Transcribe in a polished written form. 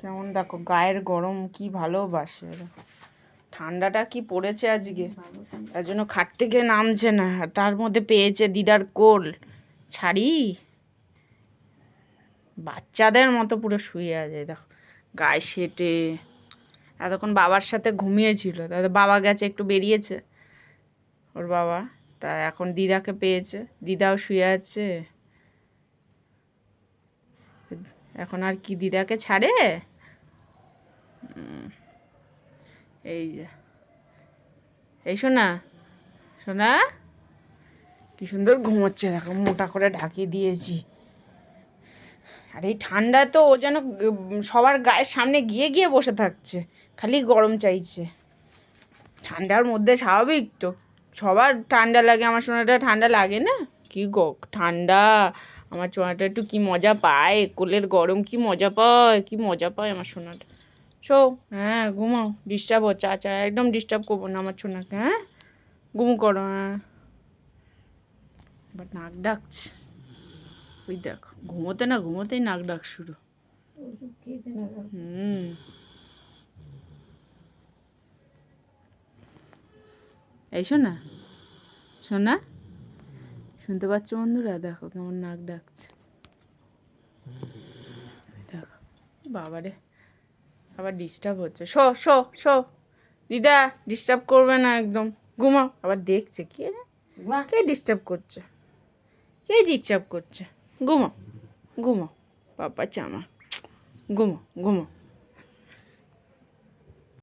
কেমন দেখো গায়ের গরম কি ভালোবাসে। ঠান্ডাটা কি পড়েছে আজকে, তার জন্য খাট থেকে নামছে না। আর তার মধ্যে পেয়েছে দিদার কোল, ছাড়ি বাচ্চাদের মতো পুরো শুয়ে আছে। দেখো গায়ে সেটে এতক্ষণ বাবার সাথে ঘুমিয়েছিল, তাদের বাবা গেছে একটু বেরিয়েছে ওর বাবা, তা এখন দিদাকে পেয়েছে, দিদাও শুয়ে আছে। এখন আর কি দিদাকে ছাড়ে। এই যে এই শোনা, শোনা কি সুন্দর ঘুমোচ্ছে দেখো, মোটা করে ঢাকিয়ে দিয়েছি। আর এই ঠান্ডা তো ও যেন সবার গায়ের সামনে গিয়ে গিয়ে বসে থাকছে, খালি গরম চাইছে। ঠান্ডার মধ্যে স্বাভাবিক তো, সবার ঠান্ডা লাগে, আমার সোনাটা ঠান্ডা লাগে না? কি গো ঠান্ডা, আমার সোনাটা একটু কি মজা পায়, কোলের গরম কি মজা পায়, কি মজা পায় আমার সোনাটা। শো, হ্যাঁ ঘুমাও, ডিস্টার্ব হচ্ছে। আচ্ছা একদম ডিস্টার্ব করবো না আমার সোনাকে, হ্যাঁ ঘুমু করো। হ্যাঁ বাট নাক ডাকছে, ওই দেখো ঘুমোতে না ঘুমোতেই নাক ডাক শুরু। এই শোনা, শোনা শুনতে পাচ্ছ বন্ধুরা? দেখো কেমন নাক ডাকছে, দেখো বাবারে আবার ডিস্টার্ব হচ্ছে। শো শো শো, দিদা ডিস্টার্ব করবে না একদম, ঘুমাও। আবার দেখছে কে রে, কে ডিস্টার্ব করছে, কে ডিস্টার্ব করছে? ঘুমাও ঘুমাও, বাবা চামা, ঘুমো ঘুমো।